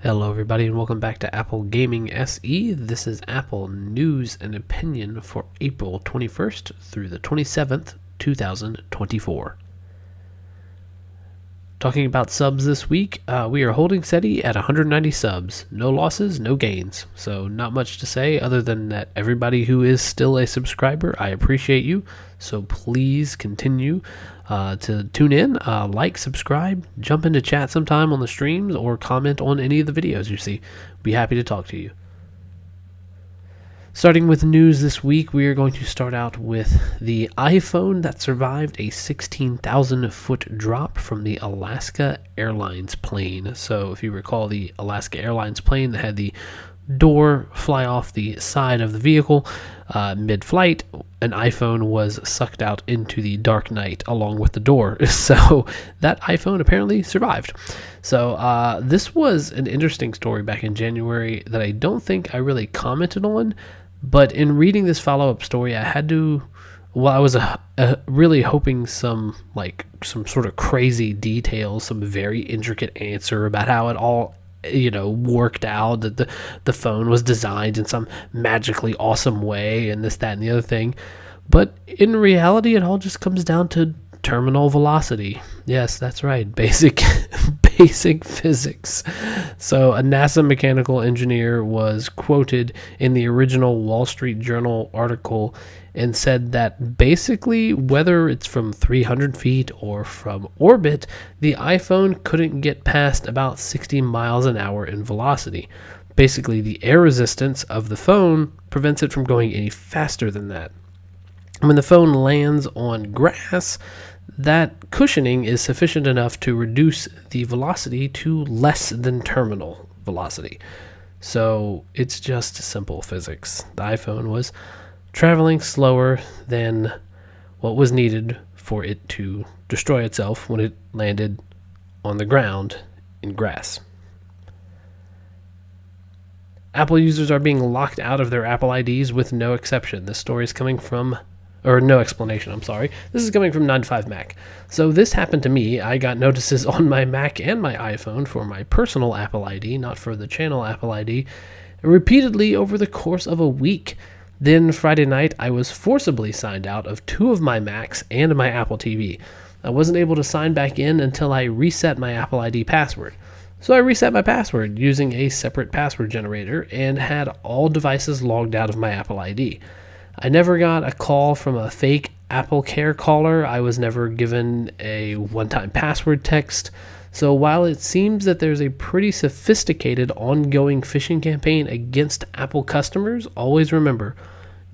Hello everybody and welcome back to Apple Gaming SE. This is Apple News and Opinion for April 21st through the 27th, 2024. Talking about subs this week, we are holding steady at 190 subs. No losses, no gains. So not much to say other than that everybody who is still a subscriber, I appreciate you. So please continue to tune in, like, subscribe, jump into chat sometime on the streams, or comment on any of the videos you see. Be happy to talk to you. Starting with news this week, we are going to start out with the iPhone that survived a 16,000-foot drop from the Alaska Airlines plane. So if you recall, the Alaska Airlines plane that had the door fly off the side of the vehicle mid-flight, an iPhone was sucked out into the dark night along with the door. So that iPhone apparently survived. So this was an interesting story back in January that I don't think I really commented on, but in reading this follow-up story, I had to, well, I was really hoping some sort of crazy details, some very intricate answer about how it all worked out, that the phone was designed in some magically awesome way and this, that, and the other thing. But in reality, it all just comes down to terminal velocity. Yes, that's right. Basic physics. So a NASA mechanical engineer was quoted in the original Wall Street Journal article and said that basically, whether it's from 300 feet or from orbit, the iPhone couldn't get past about 60 miles an hour in velocity. Basically, the air resistance of the phone prevents it from going any faster than that. When the phone lands on grass, that cushioning is sufficient enough to reduce the velocity to less than terminal velocity. So it's just simple physics. The iPhone was traveling slower than what was needed for it to destroy itself when it landed on the ground in grass. Apple users are being locked out of their Apple IDs with no exception. This story is coming from no explanation, I'm sorry. This is coming from 9to5Mac. So this happened to me. I got notices on my Mac and my iPhone for my personal Apple ID, not for the channel Apple ID, repeatedly over the course of a week. Then Friday night, I was forcibly signed out of 2 of my Macs and my Apple TV. I wasn't able to sign back in until I reset my Apple ID password. So I reset my password using a separate password generator and had all devices logged out of my Apple ID. I never got a call from a fake Apple Care caller. I was never given a one-time password text. So while it seems that there's a pretty sophisticated ongoing phishing campaign against Apple customers, always remember,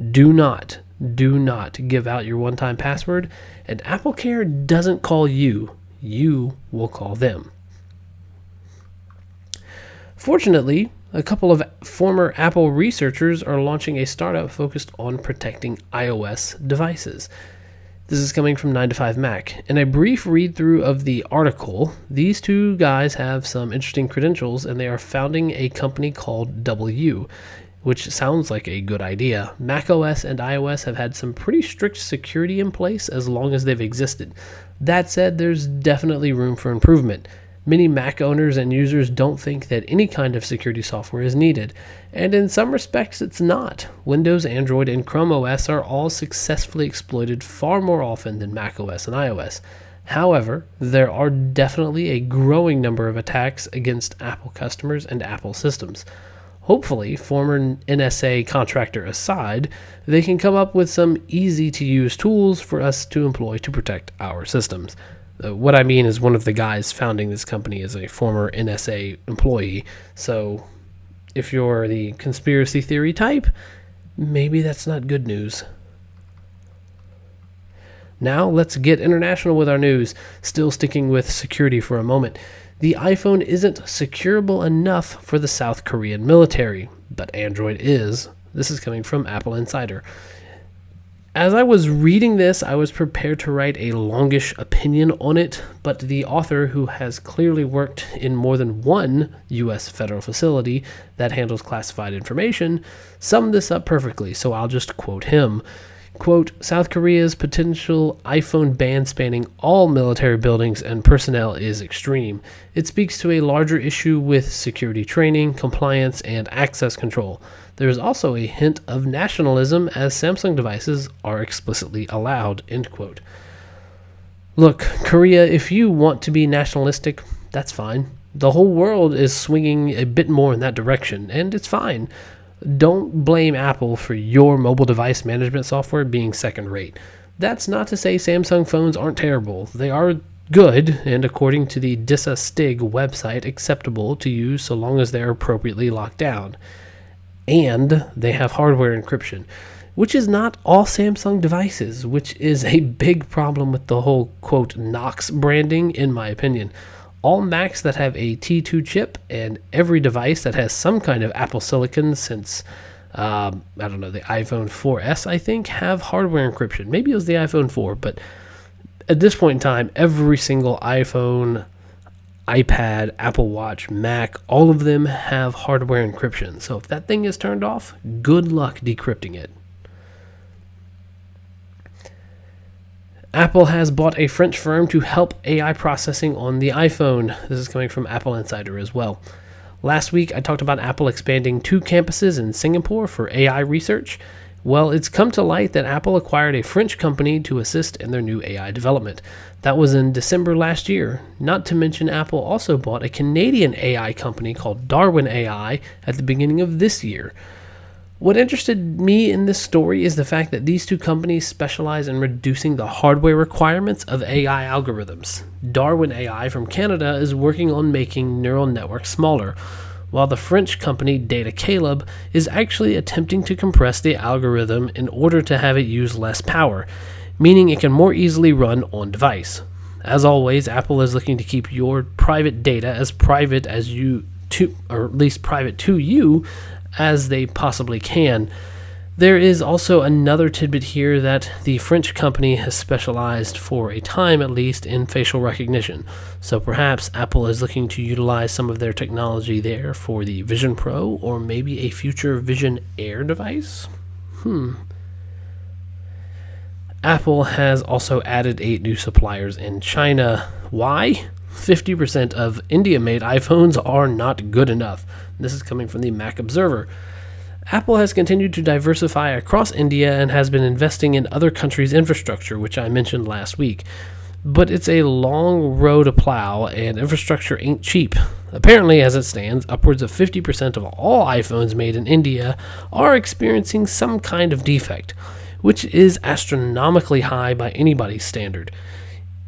do not give out your one-time password, and Apple Care doesn't call you. You will call them. Fortunately, a couple of former Apple researchers are launching a startup focused on protecting iOS devices. This is coming from 9to5Mac. In a brief read-through of the article, these 2 guys have some interesting credentials, and they are founding a company called W, which sounds like a good idea. macOS and iOS have had some pretty strict security in place as long as they've existed. That said, there's definitely room for improvement. Many Mac owners and users don't think that any kind of security software is needed, and in some respects it's not. Windows, Android, and Chrome OS are all successfully exploited far more often than Mac OS and iOS. However, there are definitely a growing number of attacks against Apple customers and Apple systems. Hopefully, former NSA contractor aside, they can come up with some easy-to-use tools for us to employ to protect our systems. What I mean is one of the guys founding this company is a former NSA employee. So if you're the conspiracy theory type, maybe that's not good news. Now let's get international with our news, still sticking with security for a moment. The iPhone isn't secureable enough for the South Korean military, but Android is. This is coming from Apple Insider. As I was reading this, I was prepared to write a longish opinion on it, but the author, who has clearly worked in more than one U.S. federal facility that handles classified information, summed this up perfectly, so I'll just quote him. Quote, South Korea's potential iPhone ban spanning all military buildings and personnel is extreme. It speaks to a larger issue with security training, compliance, and access control. There is also a hint of nationalism as Samsung devices are explicitly allowed, end quote. Look, Korea, if you want to be nationalistic, that's fine. The whole world is swinging a bit more in that direction, and it's fine. Don't blame Apple for your mobile device management software being second rate. That's not to say Samsung phones aren't terrible. They are good, and according to the DISA Stig website, acceptable to use so long as they're appropriately locked down. And they have hardware encryption, which is not all Samsung devices, which is a big problem with the whole, quote, Knox branding, in my opinion. All Macs that have a T2 chip and every device that has some kind of Apple Silicon since, the iPhone 4S, I think, have hardware encryption. Maybe it was the iPhone 4, but at this point in time, every single iPhone, iPad, Apple Watch, Mac, all of them have hardware encryption. So if that thing is turned off, good luck decrypting it. Apple has bought a French firm to help AI processing on the iPhone. This is coming from Apple Insider as well. Last week, I talked about Apple expanding 2 campuses in Singapore for AI research. Well, it's come to light that Apple acquired a French company to assist in their new AI development. That was in December last year. Not to mention, Apple also bought a Canadian AI company called Darwin AI at the beginning of this year. What interested me in this story is the fact that these 2 companies specialize in reducing the hardware requirements of AI algorithms. Darwin AI from Canada is working on making neural networks smaller, while the French company Data Caleb is actually attempting to compress the algorithm in order to have it use less power, meaning it can more easily run on device. As always, Apple is looking to keep your private data as private as or at least private to you, as they possibly can. There is also another tidbit here that the French company has specialized, for a time at least, in facial recognition. So perhaps Apple is looking to utilize some of their technology there for the Vision Pro, or maybe a future Vision Air device? Apple has also added 8 new suppliers in China. Why? 50% of India-made iPhones are not good enough. This is coming from the Mac Observer. Apple has continued to diversify across India and has been investing in other countries' infrastructure, which I mentioned last week. But it's a long road to plow, and infrastructure ain't cheap. Apparently, as it stands, upwards of 50% of all iPhones made in India are experiencing some kind of defect, which is astronomically high by anybody's standard.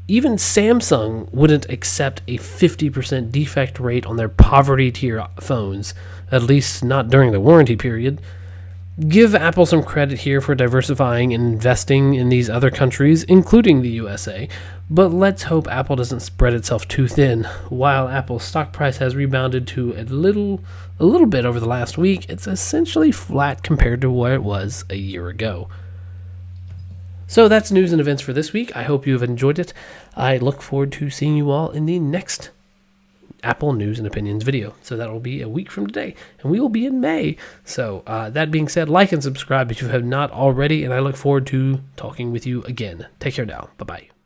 Even Samsung wouldn't accept a 50% defect rate on their poverty tier phones, at least not during the warranty period. Give Apple some credit here for diversifying and investing in these other countries, including the USA, but let's hope Apple doesn't spread itself too thin. While Apple's stock price has rebounded to a little bit over the last week, it's essentially flat compared to where it was a year ago. So that's news and events for this week. I hope you have enjoyed it. I look forward to seeing you all in the next Apple News and Opinions video. So that will be a week from today, and we will be in May. So that being said, like and subscribe if you have not already, and I look forward to talking with you again. Take care now. Bye-bye.